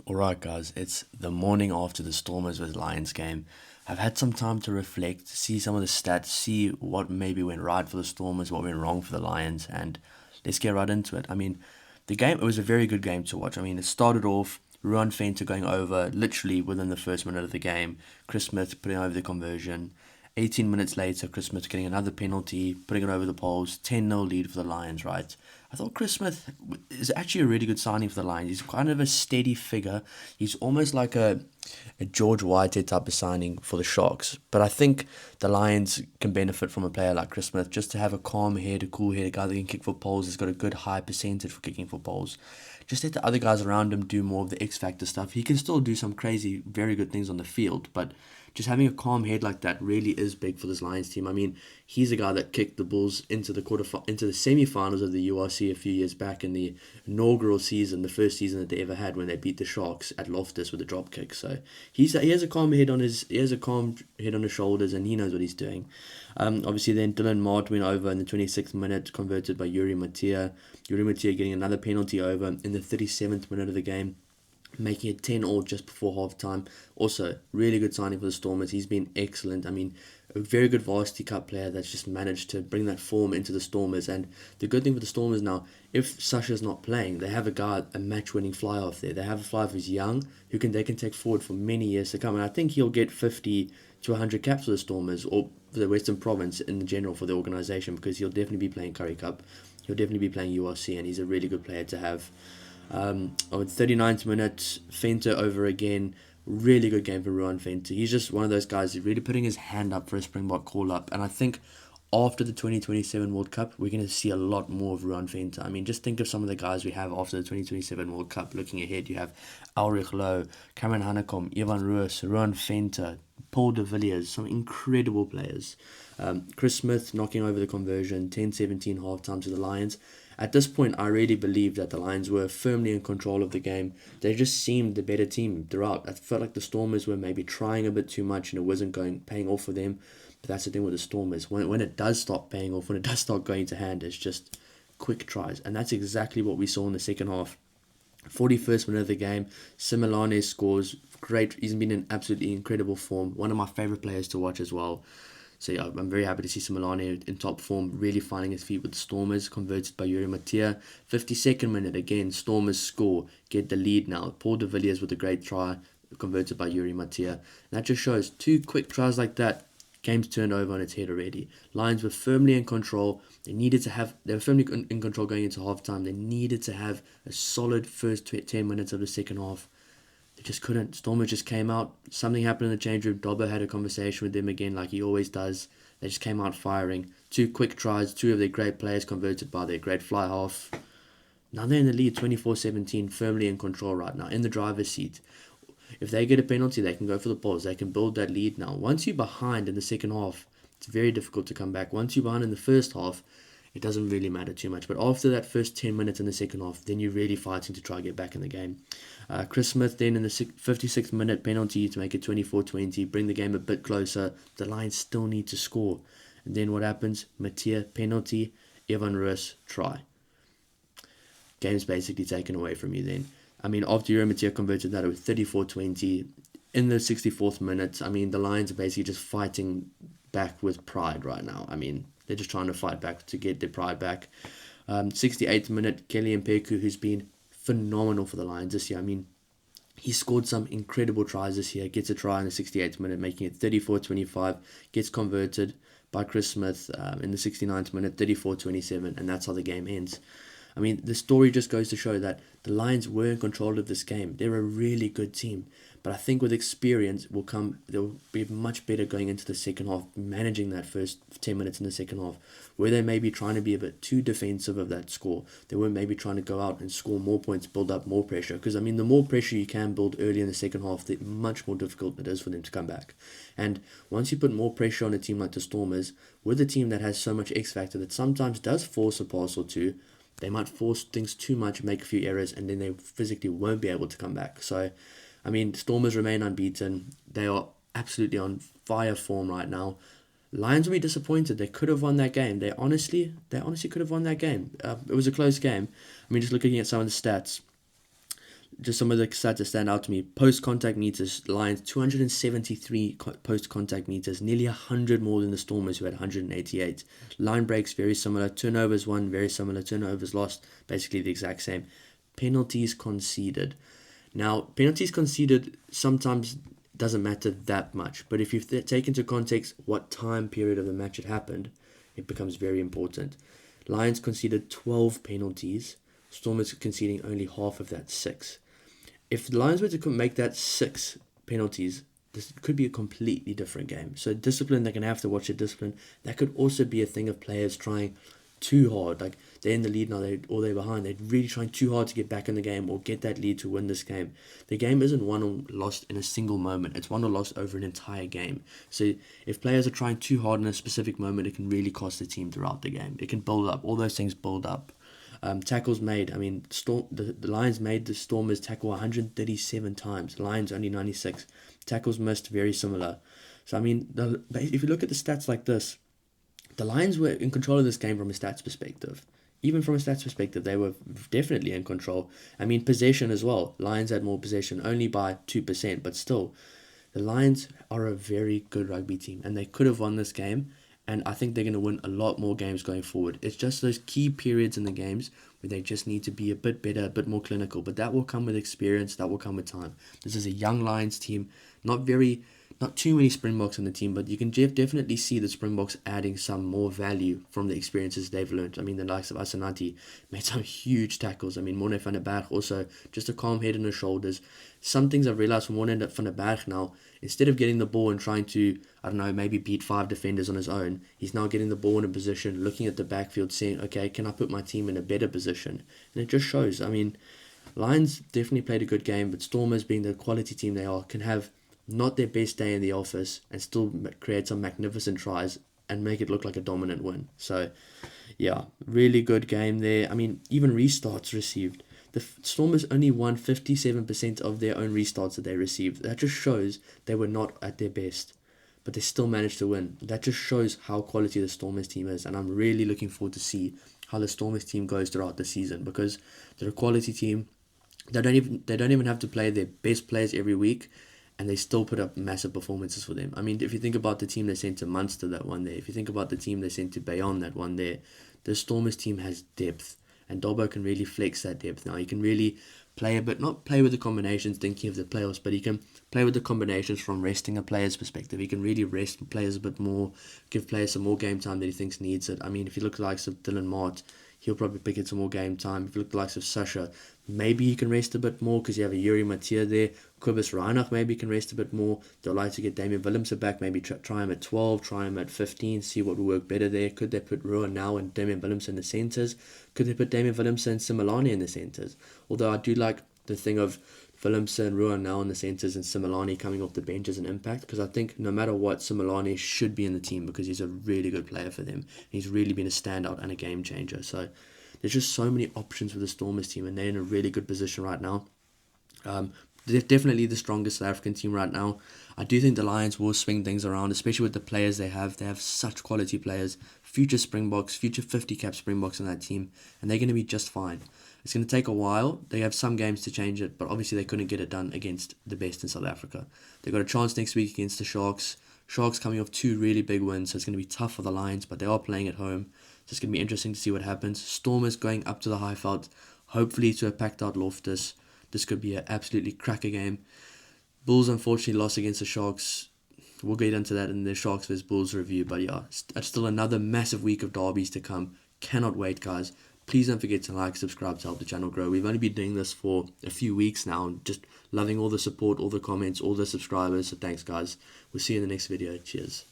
Alright, guys, it's the morning after the Stormers vs Lions game. I've had some time to reflect, see some of the stats, see what maybe went right for the Stormers, what went wrong for the Lions, and let's get right into it. It was a very good game to watch. It started off Ruan Fenter going over literally within the first minute of the game, Chris Smith putting over the conversion. 18 minutes later, Chris Smith getting another penalty, putting it over the poles, 10-0 lead for the Lions, right? I thought Chris Smith is actually a really good signing for the Lions. He's kind of a steady figure. He's almost like a George Whitehead type of signing for the Sharks. But I think the Lions can benefit from a player like Chris Smith, just to have a calm head, a cool head, a guy that can kick for poles, has got a good high percentage for kicking for poles. Just let the other guys around him do more of the X Factor stuff. He can still do some crazy, very good things on the field, but just having a calm head like that really is big for this Lions team. He's a guy that kicked the Bulls into the semi-finals of the URC a few years back in the inaugural season, the first season that they ever had when they beat the Sharks at Loftus with a drop kick. So he has a calm head on his shoulders, and he knows what he's doing. Obviously, then Dylan Mart went over in the 26th minute, converted by Yuri Mattia. Yuri Mattia getting another penalty over in the 37th minute of the game, making it 10-all just before half-time. Also, really good signing for the Stormers. He's been excellent. A very good varsity cup player that's just managed to bring that form into the Stormers. And the good thing for the Stormers now, if Sasha's not playing, they have a match-winning fly-off there. They have a fly-off who's young, they can take forward for many years to come. And I think he'll get 50 to 100 caps for the Stormers, or for the Western Province in general for the organisation, because he'll definitely be playing Curry Cup. He'll definitely be playing URC, and he's a really good player to have. On 39th minute, Fenter over again. Really good game for Ruan Fenter. He's just one of those guys who's really putting his hand up for a Springbok call-up. And I think after the 2027 World Cup, we're going to see a lot more of Ruan Fenter. Just think of some of the guys we have after the 2027 World Cup. Looking ahead, you have Ulrich Loh, Cameron Hanekom, Ivan Roos, Ruan Fenter, Paul de Villiers, some incredible players. Chris Smith knocking over the conversion, 10-17 halftime to the Lions. At this point, I really believe that the Lions were firmly in control of the game. They just seemed the better team throughout. I felt like the Stormers were maybe trying a bit too much and it wasn't paying off for them. But that's the thing with the Stormers. When it does stop paying off, when it does start going to hand, it's just quick tries. And that's exactly what we saw in the second half. 41st minute of the game, Similane scores. Great. He's been in absolutely incredible form. One of my favourite players to watch as well. So yeah, I'm very happy to see Similane in top form, really finding his feet with the Stormers, converted by Yuri Mattia. 52nd minute, again, Stormers score, get the lead now. Paul de Villiers with a great try, converted by Yuri Mattia. And that just shows, two quick tries like that, game's turned over on its head already. Lions were firmly in control. They were firmly in control going into halftime. They needed to have a solid first 10 minutes of the second half. They just couldn't. Stormers just came out. Something happened in the change room. Dobber had a conversation with them again, like he always does. They just came out firing. Two quick tries. Two of their great players converted by their great fly half. Now they're in the lead, 24-17, firmly in control right now, in the driver's seat. If they get a penalty, they can go for the balls. They can build that lead now. Once you're behind in the second half, it's very difficult to come back. Once you're behind in the first half, it doesn't really matter too much. But after that first 10 minutes in the second half, then you're really fighting to try and get back in the game. Chris Smith then in the 56th minute penalty to make it 24-20, bring the game a bit closer. The Lions still need to score. And then what happens? Mattia, penalty, Ivan Roos, try. Game's basically taken away from you then. After Yuri Mattia converted that, it was 34-20. In the 64th minute, the Lions are basically just fighting back with pride right now. They're just trying to fight back to get their pride back. 68th minute, Kelly Mpeku, who's been phenomenal for the Lions this year. He scored some incredible tries this year. Gets a try in the 68th minute, making it 34-25. Gets converted by Chris Smith in the 69th minute, 34-27, and that's how the game ends. The story just goes to show that the Lions were in control of this game. They're a really good team. But I think with experience they'll be much better going into the second half, managing that first 10 minutes in the second half, where they may be trying to be a bit too defensive of that score. They were maybe trying to go out and score more points, build up more pressure. Because, the more pressure you can build early in the second half, the much more difficult it is for them to come back. And once you put more pressure on a team like the Stormers, with a team that has so much X factor that sometimes does force a pass or two, they might force things too much, make a few errors, and then they physically won't be able to come back. So, Stormers remain unbeaten. They are absolutely on fire form right now. Lions will be disappointed. They could have won that game. They honestly could have won that game. It was a close game. Just looking at some of the stats. just some of the stats that stand out to me. Post-contact meters, Lions 273 post-contact meters, nearly 100 more than the Stormers, who had 188. Line breaks, very similar. Turnovers won, very similar. Turnovers lost, basically the exact same. Penalties conceded. Now, penalties conceded sometimes doesn't matter that much, but if you take into context what time period of the match it happened, it becomes very important. Lions conceded 12 penalties, Stormers conceding only half of that, 6. If the Lions were to make that 6 penalties, this could be a completely different game. So discipline, they're going to have to watch the discipline. That could also be a thing of players trying too hard. Like, they're in the lead now, they're behind. They're really trying too hard to get back in the game or get that lead to win this game. The game isn't won or lost in a single moment. It's won or lost over an entire game. So if players are trying too hard in a specific moment, it can really cost the team throughout the game. It can build up. All those things build up. Tackles made. I mean, the Lions made the Stormers tackle 137 times. Lions only 96. Tackles missed, very similar. So, I mean, if you look at the stats like this, the Lions were in control of this game from a stats perspective. Even from a stats perspective, they were definitely in control. I mean, possession as well. Lions had more possession, only by 2%, but still, the Lions are a very good rugby team, and they could have won this game, and I think they're going to win a lot more games going forward. It's just those key periods in the games where they just need to be a bit better, a bit more clinical, but that will come with experience, that will come with time. This is a young Lions team, not too many Springboks in the team, but you can definitely see the Springboks adding some more value from the experiences they've learned. I mean, the likes of Asanati made some huge tackles. I mean, Morne van der Berg also, just a calm head on his shoulders. Some things I've realised from Morne van der Berg now, instead of getting the ball and trying to, I don't know, maybe beat 5 defenders on his own, he's now getting the ball in a position, looking at the backfield, saying, okay, can I put my team in a better position? And it just shows. I mean, Lions definitely played a good game, but Stormers, being the quality team they are, can have not their best day in the office and still create some magnificent tries and make it look like a dominant win. So, yeah, really good game there. I mean, even restarts received. The Stormers only won 57% of their own restarts that they received. That just shows they were not at their best, but they still managed to win. That just shows how quality the Stormers team is, and I'm really looking forward to see how the Stormers team goes throughout the season, because they're a quality team. They don't even have to play their best players every week, and they still put up massive performances for them. I mean, if you think about the team they sent to Munster that one there, if you think about the team they sent to Bayonne that one there, the Stormers team has depth, and Dobbo can really flex that depth now. He can really play a bit, not play with the combinations thinking of the playoffs, but he can play with the combinations from resting a player's perspective. He can really rest players a bit more, give players some more game time that he thinks needs it. I mean, if you look at the likes of Dylan Mart, he'll probably pick it some more game time. If you look at the likes of Sasha, maybe he can rest a bit more because you have a Yuri Mattia there. Kobus Reinach maybe can rest a bit more. They'll like to get Damian Willemse back, maybe try him at 12, try him at 15, see what will work better there. Could they put Ruan now and Damian Willemse in the centres? Could they put Damian Willemse and Similani in the centres? Although I do like the thing of Willemse and Ruan now in the centres and Similani coming off the bench as an impact, because I think no matter what, Similani should be in the team because he's a really good player for them. He's really been a standout and a game changer. So there's just so many options for the Stormers team, and they're in a really good position right now. They're definitely the strongest South African team right now. I do think the Lions will swing things around, especially with the players they have. They have such quality players, future Springboks, future 50-cap Springboks on that team, and they're going to be just fine. It's going to take a while. They have some games to change it, but obviously they couldn't get it done against the best in South Africa. They've got a chance next week against the Sharks. Sharks coming off 2 really big wins, so it's going to be tough for the Lions, but they are playing at home. So it's going to be interesting to see what happens. Stormers going up to the Highveld, hopefully to a packed out Loftus. This could be an absolutely cracker game. Bulls unfortunately lost against the Sharks. We'll get into that in the Sharks vs Bulls review. But yeah, it's still another massive week of derbies to come. Cannot wait, guys. Please don't forget to like, subscribe to help the channel grow. We've only been doing this for a few weeks now. Just loving all the support, all the comments, all the subscribers. So thanks, guys. We'll see you in the next video. Cheers.